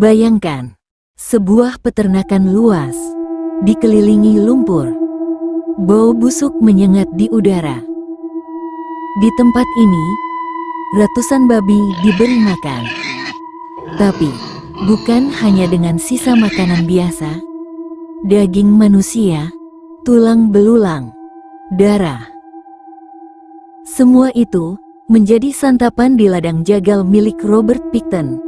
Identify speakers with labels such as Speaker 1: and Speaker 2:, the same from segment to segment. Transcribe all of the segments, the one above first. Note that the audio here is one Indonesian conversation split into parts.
Speaker 1: Bayangkan, sebuah peternakan luas, dikelilingi lumpur. Bau busuk menyengat di udara. Di tempat ini, ratusan babi diberi makan. Tapi, bukan hanya dengan sisa makanan biasa, daging manusia, tulang belulang, darah. Semua itu menjadi santapan di ladang jagal milik Robert Pickton,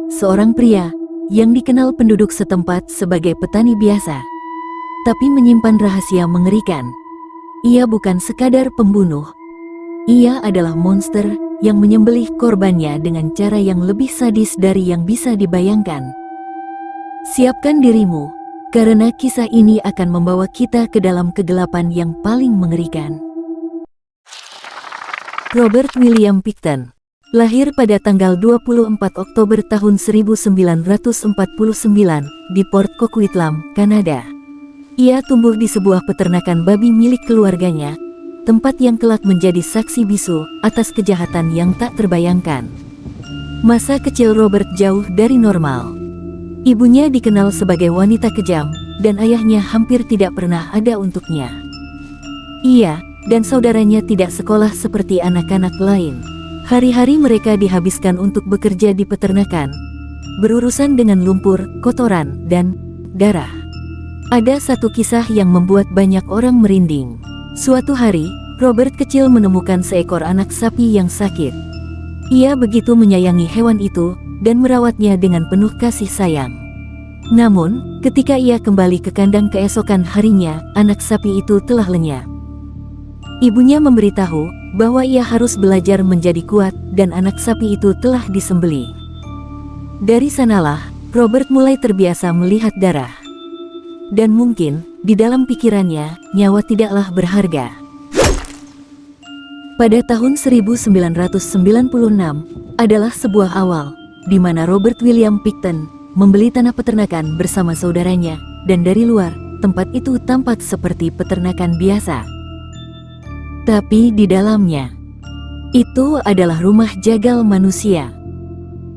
Speaker 1: seorang pria yang dikenal penduduk setempat sebagai petani biasa, tapi menyimpan rahasia mengerikan. Ia bukan sekadar pembunuh. Ia adalah monster yang menyembelih korbannya dengan cara yang lebih sadis dari yang bisa dibayangkan. Siapkan dirimu, karena kisah ini akan membawa kita ke dalam kegelapan yang paling mengerikan. Robert William Pickton lahir pada tanggal 24 Oktober tahun 1949 di Port Coquitlam, Kanada. Ia tumbuh di sebuah peternakan babi milik keluarganya, tempat yang kelak menjadi saksi bisu atas kejahatan yang tak terbayangkan. Masa kecil Robert jauh dari normal. Ibunya dikenal sebagai wanita kejam, dan ayahnya hampir tidak pernah ada untuknya. Ia dan saudaranya tidak sekolah seperti anak-anak lain. Hari-hari mereka dihabiskan untuk bekerja di peternakan, berurusan dengan lumpur, kotoran, dan darah. Ada satu kisah yang membuat banyak orang merinding. Suatu hari, Robert kecil menemukan seekor anak sapi yang sakit. Ia begitu menyayangi hewan itu dan merawatnya dengan penuh kasih sayang. Namun, ketika ia kembali ke kandang keesokan harinya, anak sapi itu telah lenyap. Ibunya memberitahu bahwa ia harus belajar menjadi kuat dan anak sapi itu telah disembelih. Dari sanalah, Robert mulai terbiasa melihat darah. Dan mungkin, di dalam pikirannya, nyawa tidaklah berharga. Pada tahun 1996, adalah sebuah awal, di mana Robert William Pickton membeli tanah peternakan bersama saudaranya, dan dari luar, tempat itu tampak seperti peternakan biasa. Tapi di dalamnya, itu adalah rumah jagal manusia.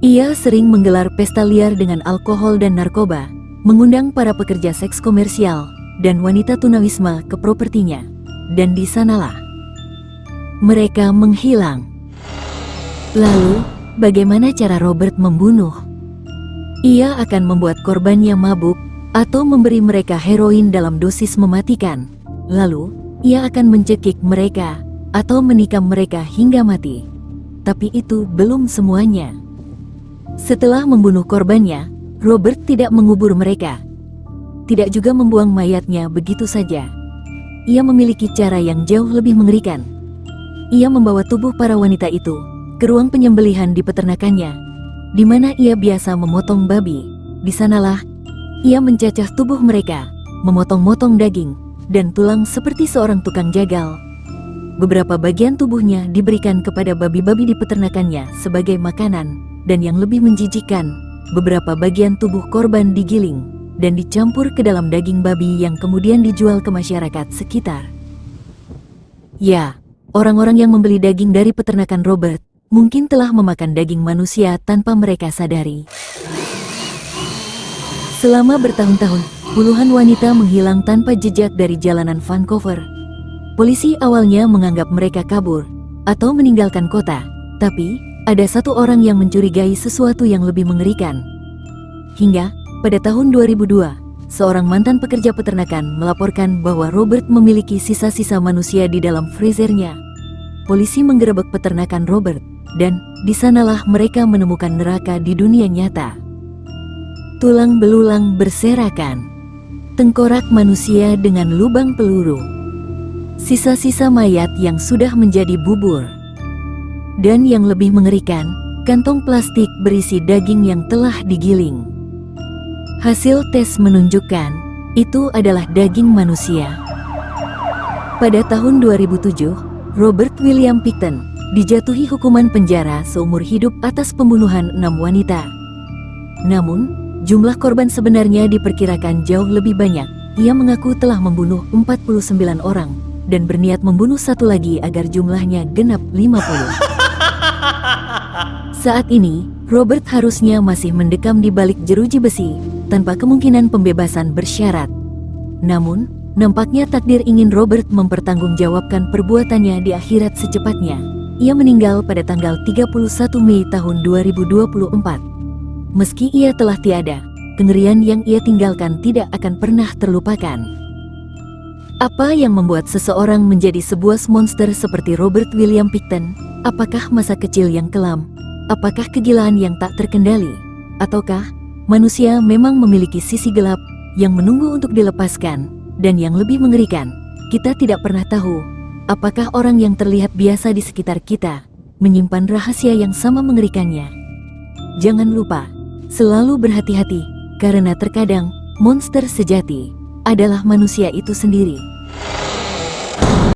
Speaker 1: Ia sering menggelar pesta liar dengan alkohol dan narkoba, mengundang para pekerja seks komersial dan wanita tunawisma ke propertinya. Dan di sanalah mereka menghilang. Lalu, bagaimana cara Robert membunuh? Ia akan membuat korbannya mabuk atau memberi mereka heroin dalam dosis mematikan. Lalu, ia akan mencekik mereka atau menikam mereka hingga mati. Tapi itu belum semuanya. Setelah membunuh korbannya, Robert tidak mengubur mereka. Tidak juga membuang mayatnya begitu saja. Ia memiliki cara yang jauh lebih mengerikan. Ia membawa tubuh para wanita itu ke ruang penyembelihan di peternakannya, di mana ia biasa memotong babi. Di sanalah ia mencacah tubuh mereka, memotong-motong daging dan tulang seperti seorang tukang jagal. Beberapa bagian tubuhnya diberikan kepada babi-babi di peternakannya sebagai makanan, dan yang lebih menjijikkan, beberapa bagian tubuh korban digiling dan dicampur ke dalam daging babi yang kemudian dijual ke masyarakat sekitar. Ya, orang-orang yang membeli daging dari peternakan Robert mungkin telah memakan daging manusia tanpa mereka sadari. Selama bertahun-tahun, puluhan wanita menghilang tanpa jejak dari jalanan Vancouver. Polisi awalnya menganggap mereka kabur atau meninggalkan kota, tapi ada satu orang yang mencurigai sesuatu yang lebih mengerikan. Hingga pada tahun 2002, seorang mantan pekerja peternakan melaporkan bahwa Robert memiliki sisa-sisa manusia di dalam freezernya. Polisi menggerebek peternakan Robert, dan di sanalah mereka menemukan neraka di dunia nyata. Tulang belulang berserakan, tengkorak manusia dengan lubang peluru, sisa-sisa mayat yang sudah menjadi bubur, dan yang lebih mengerikan, kantong plastik berisi daging yang telah digiling. Hasil tes menunjukkan, itu adalah daging manusia. Pada tahun 2007, Robert William Pickton dijatuhi hukuman penjara seumur hidup atas pembunuhan 6 wanita. Namun, jumlah korban sebenarnya diperkirakan jauh lebih banyak. Ia mengaku telah membunuh 49 orang dan berniat membunuh satu lagi agar jumlahnya genap 50. Saat ini, Robert harusnya masih mendekam di balik jeruji besi, tanpa kemungkinan pembebasan bersyarat. Namun, nampaknya takdir ingin Robert mempertanggungjawabkan perbuatannya di akhirat secepatnya. Ia meninggal pada tanggal 31 Mei tahun 2024. Meski ia telah tiada, kengerian yang ia tinggalkan tidak akan pernah terlupakan. Apa yang membuat seseorang menjadi sebuah monster seperti Robert William Pickton? Apakah masa kecil yang kelam? Apakah kegilaan yang tak terkendali? Ataukah manusia memang memiliki sisi gelap yang menunggu untuk dilepaskan? Dan yang lebih mengerikan, kita tidak pernah tahu apakah orang yang terlihat biasa di sekitar kita menyimpan rahasia yang sama mengerikannya. Jangan lupa, selalu berhati-hati, karena terkadang monster sejati adalah manusia itu sendiri.